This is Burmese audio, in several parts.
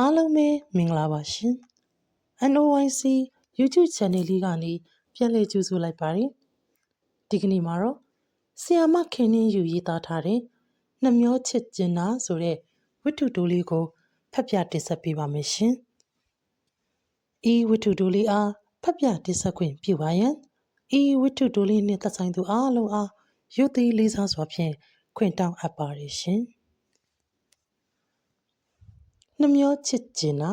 အားလုံးပဲမင်္ဂလာပါရှင် NOYC YouTube Channel လေးကနေပြန်လည်ကြိုဆိုလိုက်ပါတယ်ဒီကနေ့မှာတော့ဆီယာမခင်နှင်းယူရေးသားထားတဲ့နှမျောချစ်ကျင်နာဆိုတဲ့ဝတ္ထုတိုးလေးကိုဖတ်ပြတင်ဆက်ပေးပါမယ်ရှင်ဤဝတ္ထုတိုးလေးအားဖတ်ပြတင်ဆက်ခွင့်ပြုပါရန်ဤဝတ္ထုတိုးလေးနှင့်သက်ဆိုင်သူအားလုံးအားရုပ်သေးလေးစားစွာဖြင့်ခွင့်တောင်းအပ်ပါတယ်ရှင်နှမျောချစ်ကျင်နာ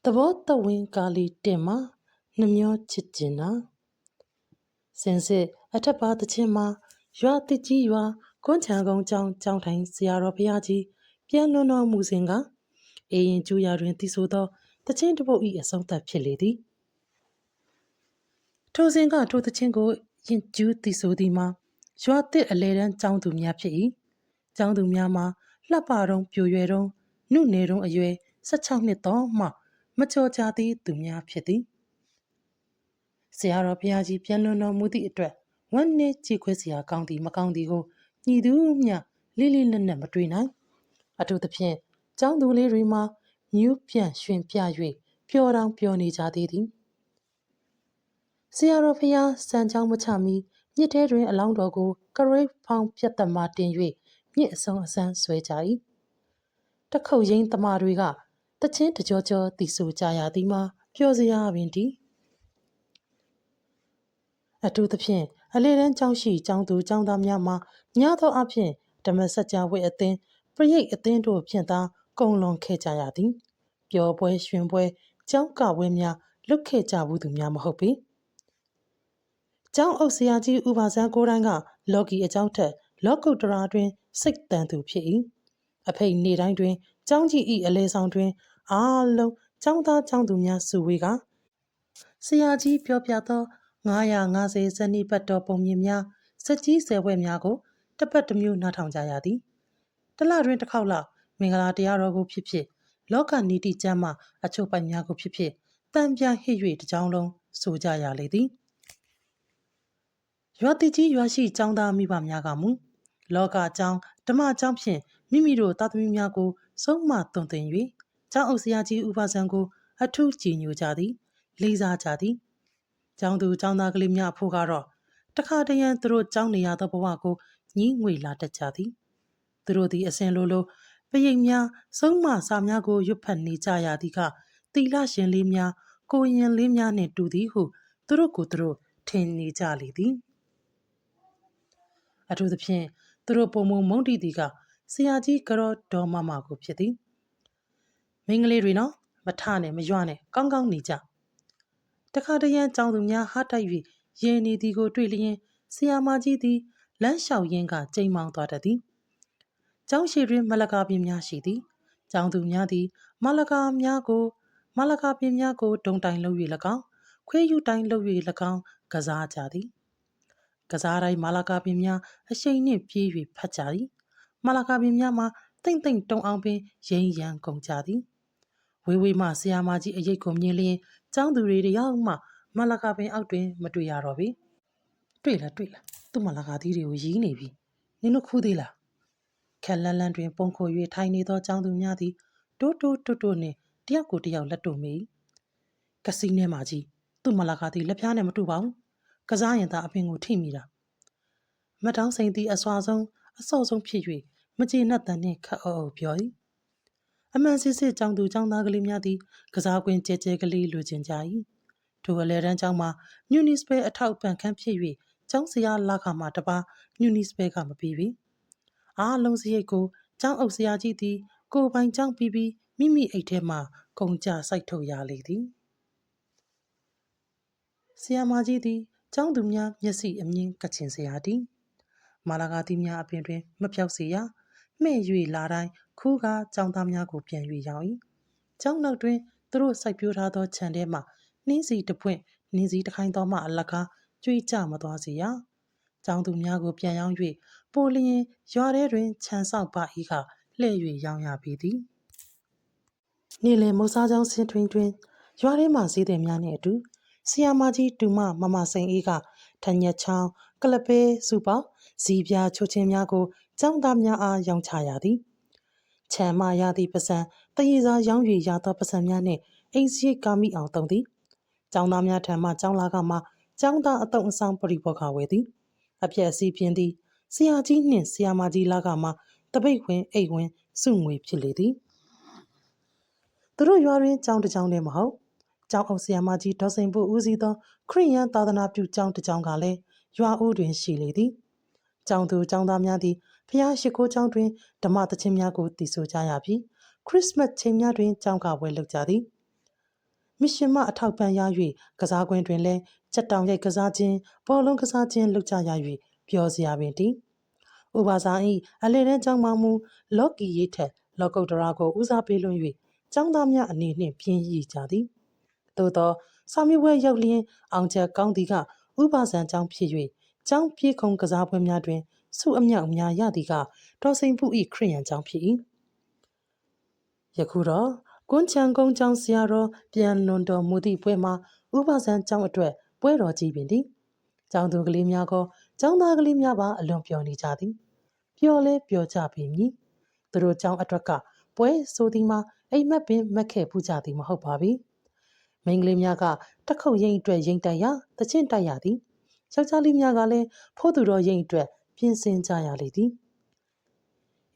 သဘောတဝင်းကာလီတင်မှာနှမျောချစ်ကျင်နာစင်စစ်အထက်ပါတခြင်းမှာရွာတစ်ကြီးရွာကွန်းချံကုန်းကျောင်းထိုင်ဆရာတော်ဘုရားကြီးပြန်လွန်တော်မူစဉ်ကအေရင်ကျူရာတွင်တည်ဆိုသောတခြင်းတစ်ပုဒ်၏အဆုံးသတ်ဖြစ်လေသည်ထိုစဉ်ကထိုတခြင်းကိုရင်ကျူးတည်ဆိုသည်မှာရွာတစ်အလဲတန်းကျောင်းသူများဖြစ်၏ကျောင်းသူများမှာလှပတုံးပြိုရွယ်တုံးနုနယ်တုံးအရွယ်16နှစ်သောမှမကြော်ကြသည်သူများဖြစ်သည်ဆရာတော်ဘုရားကြီးပြန်လွန်တော်မူသည့်အတွက်ဝမ်းနည်းကြေခွဲစရာကောင်းသည်မကောင်းသည်ကိုညီသူမျှလေးလေးနက်နက်မတွေ့နိုင်အထူးသဖြင့်ကျောင်းသူလေးတွေမှာညူးပြန်ရွှင်ပြ၍ပျော်တောင်ပျော်နေကြသေးသည်ဆရာတော်ဘုရားစံချောင်းမချမီမြစ်ထဲတွင်အလောင်းတော်ကိုကရိတ်ဖောင်းပြတ်သက်မှတင်၍မြစ်အစုံအစမ်းဆွဲကြ၏တခုတ်ရင်းသမားတွေကတချင်းတကြောကြောတီဆိုကြရသည်မှာပျော်စရာပင်တည်းအထူးသဖြင့်အလေတန်းကျောင်းရှိကျောင်းသူကျောင်းသားများမှာများသောအားဖြင့်ဓမ္မစကြာဝတ်အသင်းပရိတ်အသင်းတို့ဖြင့်သာကုံလွန်ခဲ့ကြရသည်ပျော်ပွဲရွှင်ပွဲကျောင်းကပွဲများလွတ်ခဲ့ကြဘူးသူများမဟုတ်ပေကျောင်းအုပ်ဆရာကြီးဥပါဇံကိုတိုင်းကလော်ဂီအကြောင်းထက်လောကုတ္တရာတွင်စိတ်တန်သူဖြစ်၏အဖိတ်နေ့တိုင်းတွင်ကျောင်းကြီး၏အလဲဆောင်တွင်အားလုံးကျောင်းသားကျောင်းသူများစုဝေးကဆရာကြီးပြောပြသော950ဇနီးပတ်တော်ပုံမြင်များစက်ကြီးဆယ်ဘွဲ့များကိုတစ်ပတ်တစ်မျိုးနားထောင်ကြရသည်တစ်လတွင်တစ်ခေါက်လောက်မင်္ဂလာတရားတော်ကိုဖြစ်ဖြစ်လောကနီတိကျမ်းမှအချုပ်ပိုက်များကိုဖြစ်ဖြစ်တန်ပြန်ဟစ်၍တစ်ကြောင်းလုံးဆိုကြရလေသည်ရွာတိကြီးရွာရှိကျောင်းသားမိဘများကမူလောကအကြောင်းဓမ္မအကြောင်းဖြင့်မိမိတို့သားသမီးများကိုဆုံးမသွန်သင်၍ကျောင်းအုပ်ဆရာကြီးဥပဇံကိုအထူးကြည်ညိုကြသည်လေးစားကြသည်ကျောင်းသူကျောင်းသားကလေးများအဖို့ကတော့တခါတရံသူတို့ကျောင်းနေရသောဘဝကိုညှိငွေလာတတ်ကြသည်သူတို့သည်အစဉ်လိုလိုပရိတ်များဆုံးမစာများကိုရွတ်ဖတ်နေကြရသည်ကသီလရှင်လေးများကိုရင်လေးများနှင့်တူသည်ဟုသူတို့ကိုယ်သူတို့ထင်နေကြလေသည်အထူးသဖြင့်သူတို့ပုံမုံတီသည်ကဆရာကြီးကတော်ဒေါ်မမကိုဖြစ်သည်မိန်းကလေးတွေနော်မထနဲ့မရွနဲ့ကောင်းကောင်းနေကြတခါတရံကျောင်းသူများဟားတိုက်၍ရင်နေသည်ကိုတွေ့လျင်ဆရာမကြီးသည်လမ်းလျှောက်ရင်းကကြိမ်မောင်းသွားတတ်သည်ကျောင်းရှိတွင်မလကာပင်များရှိသည်ကျောင်းသူများသည်မလကာပင်များကိုဒုံတိုင်လုပ်၍၎င်းခွေးယူတိုင်လုပ်၍၎င်းကစားကြသည်ကစားတိုင်းမလကာပင်များအရှိန်နှင့်ပြေး၍ဖတ်ကြသည်မလကာပင်များမှာတိမ့်တုံအောင်ပင်ရိမ့်ရန်ကုန်ကြသည်ဝေးဝေးမှဆရာမကြီးအရိပ်ကိုမြင်လျင်ကျောင်းသူတွေတယောက်မှမလကာပင်အောက်တွင်မတွေ့ရတော့ပေတွေ့လားသူ့မလကာသီးတွေကိုရီးနေပြီနင်တို့ခူးသေးလားခက်လန်းလန်းတွင်ပုံခို၍ထိုင်နေသောကျောင်းသူများသည်တိုးနှင့်တယောက်ကိုတယောက်လက်တို့မိကစီးနေမှကြီးသူ့မလကာသီးလက်ဖျားနဲ့မတူပါဘူးကစားရင်သာအပင်ကိုထိမိတာမတောင်းစိန်သည်အစွာဆုံးအစော့ဆုံးဖြစ်၍မကျေနပ်တန်နှင့်ခက်အုပ်ပြော၏အမှန်စစ်စစ်ကျောင်းသူကျောင်းသားကလေးများသည်ကစားကွင်းကျဲကျဲကလေးလိုချင်ကြ၏ထိုအလဲတန်းကျောင်းမှာမြူနီစပယ်အထောက်ပံ့ခန်းဖြစ်၍ကျောင်းစရာလာခမှာတပါမြူနီစပယ်ကမပေးပေအားလုံးစရိတ်ကိုကျောင်းအုပ်ဆရာကြီးသည်ကိုပိုင်ကျောင်းပြီးမိမိအိတ်ထဲမှကုန်ကြစိုက်ထုတ်ရလေသည်ဆရာမကြီးသည်ကျောင်းသူများမျက်စိအမြင်ကချင်စရာသည်မာလာကာသီးများအပင်တွင်မပြောက်စေရမှဲ့၍လာတိုင်းခူးကကျောင်းသားများကိုပြန်၍ရောင်း၏ကျောင်းနောက်တွင်သူတို့စိုက်ပျိုးထားသောခြံထဲမှနှင်းစီတစ်ပွင့်နှင်းစီတစ်ခိုင်သောမှအလကားကြွေးကြမသွားစေရကျောင်းသူများကိုပြန်ရောင်း၍ပိုလျင်ရွာထဲတွင်ခြံဆောက်ပါ၏ကလှည့်၍ရောင်းရပေသည်နေ့လယ်မုတ်စားကျောင်းဆင်းတွင်ရွာထဲမှဈေးသည်များနှင့်အတူဆရာမကြီးတူမစိန်အေးကထညက်ချောင်းကလပဲစုပေါဇီးပြားချိုချင်းများကိုကျောင်းသားများအားရောင်းချရသည် ခြံမှရသည့်ပစံတရေစာရောင်း၍ရသောပစံများနှင့်အိမ်စရိတ်ကာမိအောင်သုံးသည်ကျောင်းသားများထံမှကျောင်းလာကမှကျောင်းသားအတုံအဆောင်ပရိဘောဂဝယ်သည်အပြက်အစည်းပြင်းသည်ဆရာကြီးနှင့်ဆရာမကြီးလာကမှတပိတ်ဝင်အိတ်ဝင်စုငွေဖြစ်လေသည်သူတို့ရွာတွင်ကျောင်းတစ်ကျောင်းတည်းမဟုတ်ကျောင်းအုပ်ဆရာမကြီးဒေါ်စိန်ဖို့ဦးစီးသောခရစ်ယာန်သာသနာပြုကျောင်းတစ်ကျောင်းကလည်းရွာဦးတွင်ရှိလေသည်ကျောင်းသူကျောင်းသားများသည်ဖျားရှိခိုးကျောင်းတွင်ဓမ္မသချင်းများကိုတည်ဆိုကြရပြီးခရစ်စမတ်ချိန်များတွင်ကျောင်းကပွဲလုပ်ကြသည်မစ်ရှင်မှအထောက်ပံ့ရ၍ကစားကွင်းတွင်လည်းချက်တောင်ရိုက်ကစားခြင်းဘောလုံးကစားခြင်းလုပ်ကြရ၍ပျော်စရာပင်တည်ဥပါစာ၏အလေတန်းကျောင်းမှမူလော်ကီရေးထက်လော်ကုတ်တရာကိုဦးစားပေးလွှင့်၍ကျောင်းသားများအနေနှင့်ပြင်းရည်ကြသည်သို့သောစာမေးပွဲရောက်လျင်အောင်ချက်ကောင်းသည်ကဥပါစံကျောင်းဖြစ်၍ကျောင်းပြေးခုံကစားပွဲများတွင်စုအမြောက်အများရသည်ကဒေါ်စိန်ဖူ၏ခရစ်ယာန်ကျောင်းဖြစ်၏ယခုတော့ကွန်းချံကုန်းကျောင်းဆရာတော်ပြန်လွန်တော်မူသည့်ပွဲမှာဥပါစံကျောင်းအတွက်ပွဲတော်ကြီးပင်သည်ကျောင်းသူကလေးများကောကျောင်းသားကလေးများပါအလွန်ပျော်နေကြသည်ပျော်လဲပျော်ကြပေမည်သူတို့ကျောင်းအတွက်ကပွဲဆိုသည်မှာအိမ်မက်ပင်မက်ခဲ့ပူးကြသည်မဟုတ်ပါဘူးမိန်းကလေးများကတခုတ်ရိမ်အတွက်ရိမ်တိုက်ရတချင်းတိုက်ရသည်ယောက်ျားလေးများကလည်းဖိုးသူတော်ရိမ်အတွက်ပြင်ဆင်ကြရလေသည်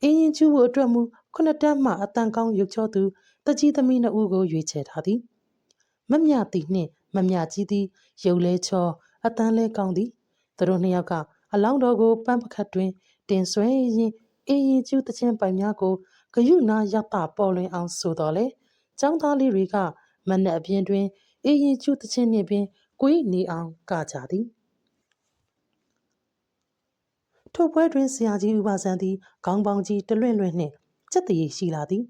အင်းရင်ကျူးဖို့အတွက်မူ9တန်းမှအတန်ကောင်းရုပ်ချောသူတကြီးသမီး2ဦးကိုရွေးချယ်ထားသည်မမြသည်နှင့်မမြကြီးသည်ရုပ်လဲချောအတန်လဲကောင်းသည်သူတို့2ယောက်ကအလောင်းတော်ကိုပန်းပခတ်တွင်တင်ဆွဲရင်အင်းရင်ကျူးတချင်းပိုင်များကိုဂယုနာရတပေါ်လွင်အောင်ဆိုတော်လေကျောင်းသားလေးတွေကမနက်အပြင်တွင်အင်းရင်ကျူးတချင်းနှင့်ပင်ကိုယ်နေအောင်ကကြသည်ထိုပွဲတွင်ဆရာကြီးဥပါစံသည်ခေါင်းပေါင်းကြီးတလွင့်လွင့်နှင့်စက်တည်ရှိလာသည်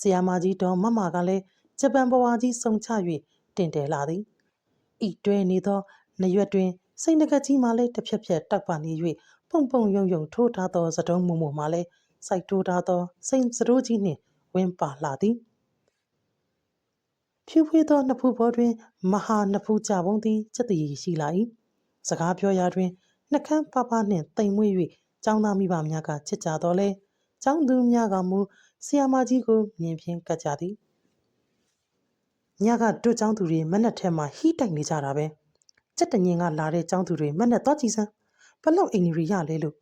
ဆရာမကြီးတော်မမကလည်းဂျပန်ဘဝကြီးစုံချ၍တင်တယ်လာသည်ဤတွဲနေသောနရွက်တွင်စိတ်ငကကြီးမှလည်းတစ်ဖြက်ဖြက်တောက်ပါနေ၍ပုံပုံယုံယုံထိုးထားသောစတုံးမုံမုံမှလည်းစိုက်ထိုးထားသောစိတ်စတိုးကြီးနှင့်ဝင်းပါလာသည်ဖြူဖွေးသောနှစ်ဖူးပေါ်တွင်မဟာနှစ်ဖူးကြပုံသည်စက်တည်ရှိလာ၏စကားပြောရာတွင်နှကန်းပါပါနှင့်တိမ်မွေ့၍ကျောင်းသားမိဘများကချစ်ကြတော်လဲကျောင်းသူများကမူဆရာမကြီးကိုမြင်ဖြင့်ကတ်ကြသည်ညကတို့ကျောင်းသူတွေမနက်ထဲမှာဟီးတိုက်နေကြတာပဲစက်တညင်ကလာတဲ့ကျောင်းသူတွေမနက်သွားကြည့်စမ်းဘလောက်အိမ်ရီရလဲလို့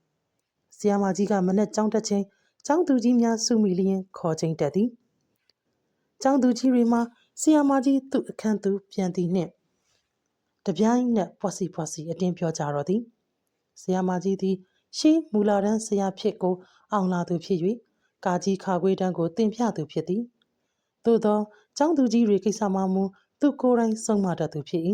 ဆရာမကြီးကမနက်ကျောင်းတက်ချိန်ကျောင်းသူကြီးများစုမိလျင်ခေါ်ချိန်တက်သည်ကျောင်းသူကြီးတွေမှာဆရာမကြီးသူ့အခန်းသူပြန်သည်နှင့်တပြိုင်နက်ဖွစီအတင်းပြောကြတော့သည်ဆရာမကြီးသည်ရှေးမူလာတန်းဆရာဖြစ်ကိုအောင်လာသူဖြစ်၍ကာကြီးခါခွေးတန်းကိုတင်ပြသူဖြစ်သည်သို့သောကျောင်းသူကြီးတွေကိစ္စမှမူသူကိုယ်တိုင်ဆုံးမတတ်သူဖြစ်၏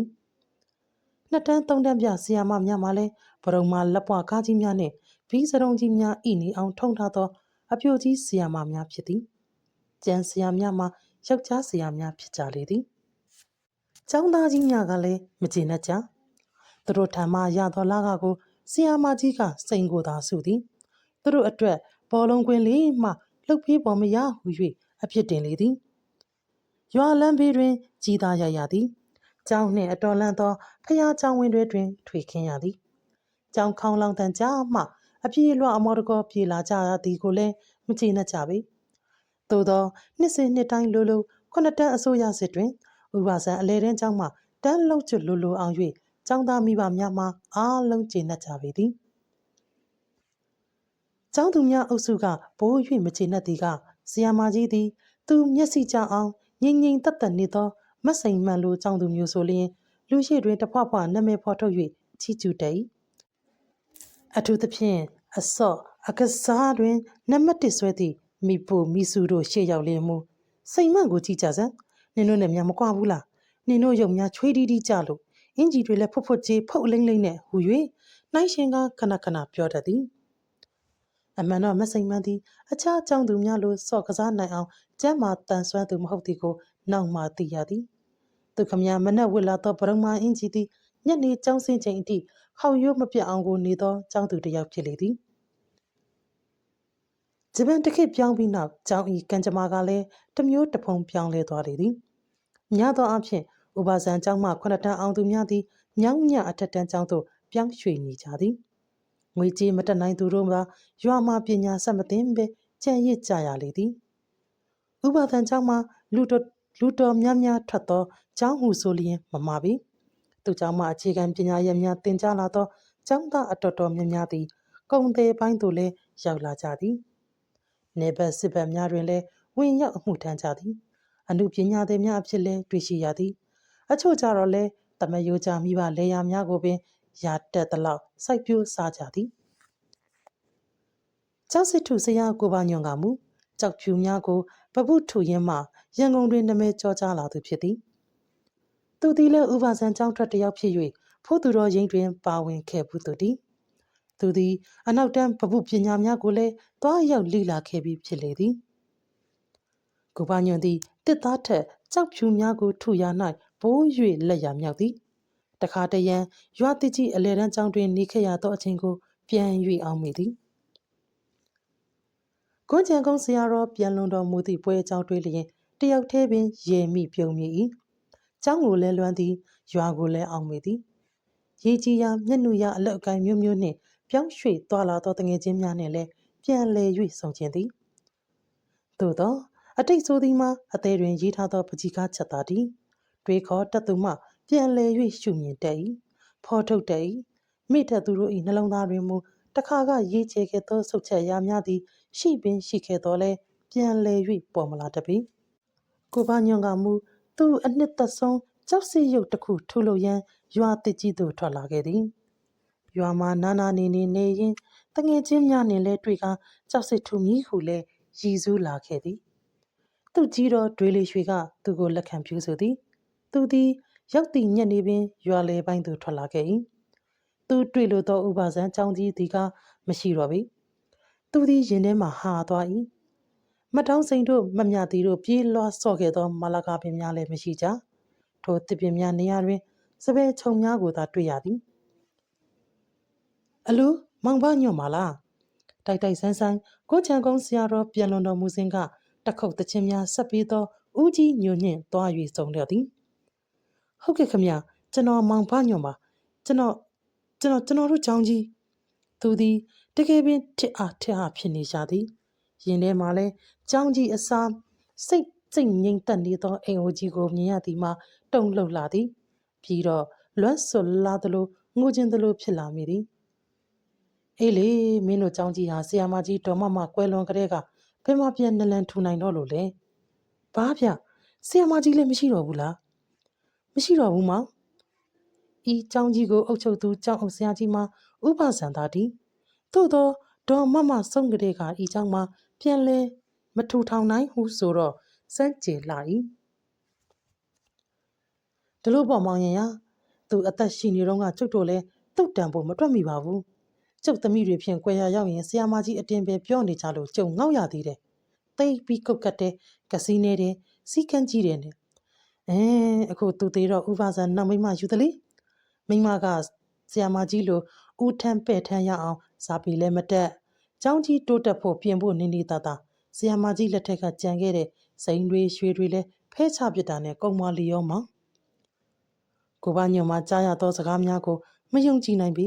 2တန်း3တန်းပြဆရာမများမှလည်းဘရုံမှလက်ပွားကားကြီးများနှင့်ဘီးစရုံကြီးများဤနေအောင်ထုံထားသောအပြိုကြီးဆရာမများဖြစ်သည်ကျန်ဆရာများမှာယောက်ျားဆရာများဖြစ်ကြလေသည်ကျောင်းသားကြီးများကလည်းမကျေနပ်ကြသူတို့ထံမှရသောလာကကိုဆရာမကြီးကစိန်ကိုသာစုသည်သူတို့အတွက်ဘောလုံးကွင်းလေးမှလှုပ်ဖေးပေါ်မရဟု၍အဖြစ်တင်လေသည်ရွာလမ်းဘေးတွင်ကြီးသားရသည်ကျောင်းနှင့်အတော်လန့်သောဖျားကျောင်းဝင်းတွင်ထွေခင်းရသည်ကျောင်းခေါင်းလောင်တန်ကြားမှအပြေလွှအမော်တကောပြေလာကြသည်ကိုလည်းမကျေနပ်ကြပေသို့သောနှစ်စဉ်နှစ်တိုင်းလိုလို9တန်းအစိုးရစစ်တွင်ဥပါစံအလဲတန်းကျောင်းမှတန်းလုံးကျွလိုလိုအောင်၍ကျောင်းသားမိဘများမှအားလုံးကျေနပ်ကြပေသည်ကျောင်းသူများအုပ်စုကဘိုး၍မကျေနပ်သည်ကဆရာမကြီးသည်သူမျက်စိကျအောင်ငြိမ်ငြိမ်သက်သက်နေသောမတ်စိန်မှန်လိုကျောင်းသူမျိုးဆိုလျင်လူရှိတွင်တဖွဖွနာမည်ဖော်ထုတ်၍ချီးကျူးတတ်၏အထူးသဖြင့်အစော့အကစားတွင်နံပါတ်1ဆွဲသည့်မိဖို့မိစုတို့ရှေ့ရောက်လျင်မူစိန်မန့်ကိုကြည့်ကြစမ်းနင်တို့နဲ့များမကွာဘူးလားနင်တို့ရုပ်များချွေးတီးတီးကြလို့အင်ကြီးတွေလည်းဖွတ်ဖွတ်ကြီးဖုတ်လိမ့်လိမ့်နဲ့ဟူ၍နှိုင်းရှင်ကခဏခဏပြောတတ်သည်အမှန်တော့မစိန်မန်းသည်အခြားကျောင်းသူများလိုစော့ကစားနိုင်အောင်ကျမ်းမာတန်ဆွမ်းသူမဟုတ်သည်ကိုနောက်မှသိရသည်သူခမများမနက်ဝစ်လာသောဗရုံမာအင်ကြီးသည်ညနေကျောင်းဆင်းချိန်အထိခေါရိုးမပြတ်အောင်ကိုနေသောကျောင်းသူတစ်ယောက်ဖြစ်လေသည်ဂျပန်တခေတ်ပြောင်းပြီးနောက်ကျောင်းဤကံကြမ္မာကလည်းတစ်မျိုးတစ်ဖုံပြောင်းလဲသွားလေသည်များသောအားဖြင့်ဥပါစံကျောင်းမှ9တန်းအောင်သူများသည်မြောင်းမြအထက်တန်းကျောင်းသို့ပြောင်းရွှေ့နေကြသည်ငွေကြေးမတက်နိုင်သူတို့ကရွာမှပညာဆက်မသိပဲကြံ့ရစ်ကြရလေသည် ဥပါဒံကျောင်းမှာလူတော်များများထွက်သောကျောင်းဟုဆိုလျင်မမှားပေသူကျောင်းမှာအခြေခံပညာရပ်များသင်ကြားလာသောကျောင်းသားအတော်များများသည်ကုန်သည်ပိုင်းသို့လည်းရောက်လာကြသည်နေဘက်စစ်ဘက်များတွင်လည်းဝင်ရောက်အမှုထမ်းကြသည်အမှုပညာသည်များအဖြစ်လည်းတွေ့ရှိရသည်အချို့ကြတော့လည်းတမယိုကြမိပါလေယာများကိုပင်ရာတက်သလောက်စိုက်ပျိုးစားကြသည်ကျောက်စစ်ထုဆရာကိုပါညွန့်ကမူကျောက်ဖြူများကိုပပုထုရင်းမှရန်ကုန်တွင်နာမည်ကျော်ကြားလာသူဖြစ်သည်သူသည်လည်းဥပါဇံကျောင်းထွက်တစ်ယောက်ဖြစ်၍ဖိုးသူတော်ရင်းတွင်ပါဝင်ခဲ့ဘူးသူသည်သူသည်အနောက်တန်းပပုပညာများကိုလည်းတွားရောက်လေ့လာခဲ့ပြီးဖြစ်လေသည်ကိုပါညွန့်သည်တစ်သားထက်ကျောက်ဖြူများကိုထုရာ၌ဘိုး၍လက်ရမြောက်သည်တခါတရံရွာတိကြီးအလဲတန်းကျောင်းတွင်နေခဲ့ရသောအချိန်ကိုပြန်၍အောင်မိသည်ကွန်ချန်ကုန်းဆရာတော်ပြန်လွန်တော်မူသည့်ပွဲအကြောင်းတွေးလျင်တယောက်တည်းပင်ရေမိပြုံမိ၏ကျောင်းကိုလည်းလွမ်းသည်ရွာကိုလည်းအောင်မိသည်ရေကြီးရာမျက်နှာရအလောက်အကိုင်းမျိုးမျိုးနှင့်ပြောင်းရွှေ့သွားလာသောတငယ်ချင်းများနှင့်လည်းပြန်လည်၍ဆုံခြင်းသည်သို့သောအတိတ်ဆိုသည်မှာအသေးတွင်ရေးထားသောပကြီးကားချက်သားသည်တွေးခေါ်တတ်သူမှပြန်လည်၍ရှုမြင်တတ်၏ဖော်ထုတ်တတ်၏မိထက်သူတို့၏နှလုံးသားတွင်မူတခါကရေးချေခဲ့သောဆုတ်ချက်ရာများသည်ရှိပင်ရှိခဲ့သောလဲပြန်လည်၍ပေါ်မလာတတ်ပေကိုပါညွန့်ကမူသူအနှစ်သက်ဆုံးကျောက်စစ်ရုပ်တစ်ခုထုလုပ်ရန်ရွာတစ်ကြီးသို့ထွက်လာခဲ့သည်ရွာမှာနာနာနေနေရင်းတငယ်ချင်းများနှင့်လည်းတွေ့ကာကျောက်စစ်ထုမည်ဟုလည်းရည်စူးလာခဲ့သည်သူကြီးတော်တွေးလေရွှေကသူကိုလက်ခံပြုဆိုသည်သူသည်ရောက်သည့်ညနေပင်ရွာလေပိုင်းသို့ထွက်လာခဲ့၏သူတွေ့လို့သောဥပါဇံကျောင်းကြီးသည်ကမရှိတော့ပေသူသည်ရင်ထဲမှဟာသွား၏မတောင်းစိန်တို့မမြသည်တို့ပြေးလွှားဆော့ခဲ့သောမာလာကာပင်များလည်းမရှိကြထိုတစ်ပင်များနေရာတွင်စပယ်ချုံများကိုသာတွေ့ရသည်အလူမောင်ဘညွန့်ပါလားတိုက်တိုက်ဆန်းဆန်းကိုချန်ကုန်းဆရာတော်ပြန်လွန်တော်မူစဉ်ကတခုတ်တချင်းများဆက်ပြီးသောဦးကြီးညိုညင့်သွား၍ဆုံလျက်သည်ဟုတ်ကဲ့ခမကျွန်တော်မောင်ဘညွန့်ပါကျွန်တော်တို့ချောင်းကြီးသူသည်တကယ်ပင်ထစ်အားဖြစ်နေကြသည်ရင်ထဲမှာလည်းချောင်းကြီးအစားစိတ်ငြိမ်သက်နေသောအိမ်အိုကြီးကိုမြင်ရသည်မှာတုန်လှုပ်လာသည်ပြီးတော့လွမ်းဆွလာသလိုငိုခြင်းသလိုဖြစ်လာမိသည်အေးလေမင်းတို့ចောင်းကြီးဟာဆီယာမကြီးဒေါ်မကွယ်လွန်ကလေးကဘယ်မှာပြန်နလန်ထူနိုင်တော့လို့လဲဘာဗျဆီယာမကြီးလည်းမရှိတော့ဘူးလားမရှိတော့ဘူးမောင်ဤចောင်းကြီးကိုအုပ်ချုပ်သူကျောင်းအုပ်ဆရာကြီးမှာဥပဇံသားသည်သို့သောဒေါ်မဆုံးကလေးကဤចောင်းမှာပြန်လဲမထူထောင်နိုင်ဟုဆိုတော့စမ်းကြယ်လာ၏ဒီလိုပေါ့မောင်ရင်ရသူအသက်ရှိနေတော့ကကျုပ်တို့လည်းတုတ်တန်ဖို့မတွက်မိပါဘူးကျုပ်သမီးတွေဖြင့်ကွယ်ရရောက်ရင်ဆရာမကြီးအတင်ပဲပြောနေကြလို့ကျုံငေါက်ရသေးတယ်သိပြီးကုတ်ကတ်တယ်ကစီနေတယ်စီကန်းကြီးတယ်နဲ့အခုသူသေးတော့ဥပဇံနောက်မိမယူသလေမိမကဆရာမကြီးလိုဦးထမ်းပဲ့ထမ်းရအောင်စာပေလည်းမတက်ကျောင်းကြီးတိုးတက်ဖို့ပြင်ဖို့နေသာဆရာမကြီးလက်ထက်ကကြံခဲ့တဲ့စိန်တွေရွှေတွေလည်းဖဲချပစ်တာနဲ့ကုံမလီရောမောင်ကိုပါညွန့်မှာကြားရသောစကားများကိုမယုံကြည်နိုင်ပြီ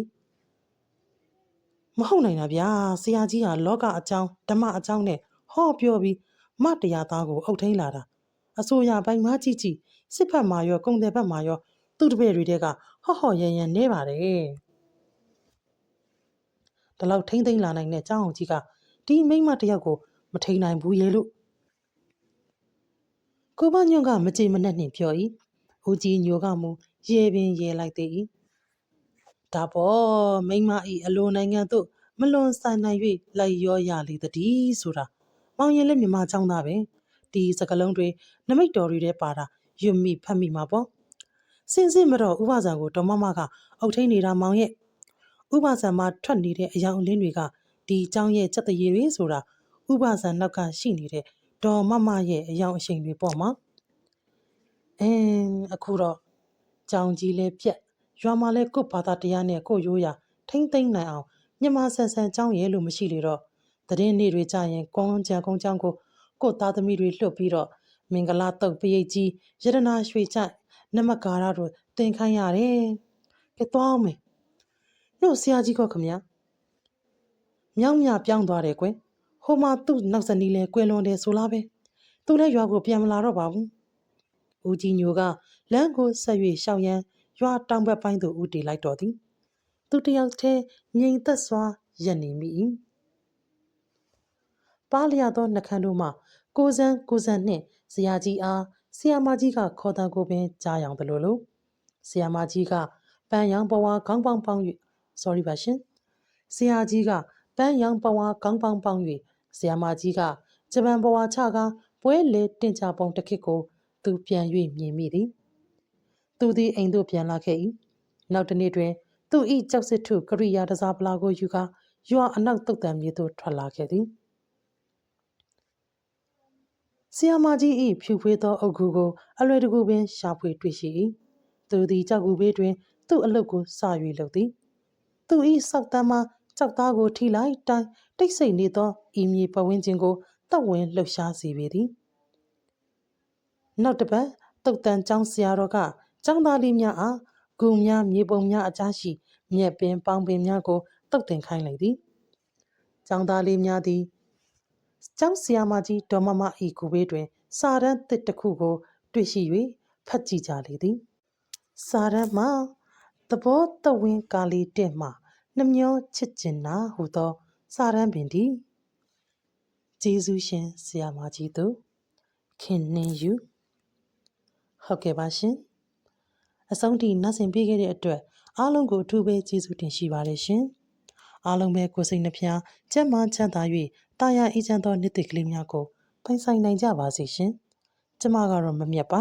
မဟုတ်နိုင်တာဗျာဆရာကြီးဟာလောကအကြောင်းဓမ္မအကြောင်းနဲ့ဟောပြောပြီးမတရားသားကိုအုပ်ထိန်လာတာအစိုးရပိုင်းမကြည့်စစ်ဖက်မှာရောကုန်တယ်ဘက်မှာရောသူ့တပည့်တွေတဲကဟော့ရန်နေပါတယ်ဒီလောက်ထိမ့်သိမ့်လာနိုင်တဲ့ကျောင်းအောင်ကြီးကဒီမိမတယောက်ကိုမထိန်နိုင်ဘူးရဲ့လို့ကိုပါညွန့်ကမကြေမနက်နှင့်ပြော၏ဦးကြီးညိုကမူရေပင်ရေလိုက်သေး၏ဒါပေါ်မိမ၏အလိုနိုင်ငံသို့မလွန်ဆိုင်နိုင်၍လိုက်ရောရလေသည်ဆိုတာမောင်ရင်လည်းမြမချောင်းသားပဲဒီစကလုံးတွေနမိတ်တော်တွေထဲပါတာရွတ်မိဖတ်မိမှာပေါ့စင်စစ်မတော့ဥပဇံကိုဒေါ်မကအုပ်ထိန်နေတာမောင်ရဲ့ဥပဇံမှာထွက်နေတဲ့အယောင်အလင်းတွေကဒီเจ้าရဲ့စက်တရေတွေဆိုတာဥပဇံနောက်ကရှိနေတဲ့ဒေါ်မရဲ့အယောင်အရှိန်တွေပေါ့မှာအခုတော့ကြောင်ကြီးလဲပြက်ရွာမှာလဲကို့ဘာသာတရားနဲ့ကို့ရိုးရာထိမ့်သိမ့်နိုင်အောင်ညမဆန်ဆန်เจ้าရဲ့လို့မရှိလေတော့သတင်းနေ့တွေကြရင်ကွန်ကြံကုန်းเจ้าကို့သားသမီးတွေလှုပ်ပြီးတော့မင်္ဂလာတုတ်ပရိတ်ကြီးရတနာရွှေကြိုက်နမကာရတို့တင်ခိုင်းရတယ်ကဲသွားအောင်မယ်နှုတ်ဆရာကြီးကခမမြောက်မြပြောင်းသွားတယ်ကွယ်ဟိုမှာသူ့နောက်ဇနီးလဲကွယ်လွန်တယ်ဆိုလားပဲ သူလည်းရွာကိုပြန်မလာတော့ပါဘူး။ဦးကြီးညိုကလမ်းကိုဆက်၍ရှောက်ရန်ရွာတောင်ဘက်ပိုင်းသို့ဦးတည်လိုက်တော်သည်။သူတယောက်တည်းငြိမ်သက်စွာရပ်နေမိ၏။ပါလျသောနှခမ်းတို့မှကိုစန်းနှင့်ဆရာကြီးအားဆရာမကြီးကခေါ်တံကိုပင်ကြားယောင်သလိုလိုဆရာမကြီးကပန်းရောင်ပဝါခေါင်းပေါင်းပေါင်း၍ဆရာကြီးကပန်းရောင်ပဝါခေါင်းပေါင်းပေါင်း၍ဆရာမကြီးကဂျပန်ပဝါချကာပွဲလေတင်ချပုံတစ်ခေတ်ကိုသူပြန်၍မြင်မိသည်သူသည်အိမ်သို့ပြန်လာခဲ့၏နောက်တစ်နေ့တွင်သူ၏ကြောက်စစ်ထုကရိယာတစားပလာကိုယူကာရွာအနောက်တုတ်တံမြေသို့ထွက်လာခဲ့သည်ဆရာမကြီး၏ဖြူဖွေးသောအုတ်ဂူကိုအလွယ်တကူပင်ရှာဖွေတွေ့ရှိ၏သူသည်ကြောက်ကူဘေးတွင်သူ့အလုပ်ကိုစ၍လုပ်သည်သူ၏စောက်တမ်းမှကြောက်သားကိုထိလိုက်တိုင်းတိတ်ဆိတ်နေသောဤမြေပဝင်းချင်းကိုတောက်ဝင်လှုပ်ရှားစေပေသည်နောက်တစ်ပတ်တုတ်တန်ကျောင်းဆရာတော်ကကျောင်းသားလေးများအားဂုံများမြေပုံများအကြားရှိမြက်ပင်ပေါင်ပင်များကိုတုတ်တင်ခိုင်းလိုက်သည်ကျောင်းသားလေးများသည်ကျောင်းဆရာမကြီးဒေါ်မမ၏ကူဘေးတွင်စာတမ်းတစ်ခုကိုတွေ့ရှိ၍ဖတ်ကြည့်ကြလေသည်စာတမ်းမှာသဘောတဝင်းကာလီတဲ့မှနှမျောချစ်ကျင်နာဟူသောစာတမ်းပင်သည်ကျေးဇူးရှင်ဆရာမကြီးတို့ခင်နှင်းယူဟုတ်ကဲ့ပါရှင်အဆုံးထိနားဆင်ပေးခဲ့တဲ့အတွက်အားလုံးကိုအထူးပဲကျေးဇူးတင်ရှိပါတယ်ရှင်အားလုံးပဲကိုယ်စိတ်နှဖျားကျန်းမာချမ်းသာ၍တာယာအေးချမ်းသောနေ့တစ်ကလေးများကိုပိုင်ဆိုင်နိုင်ကြပါစေရှင်ကျမကတော့မမြတ်ပါ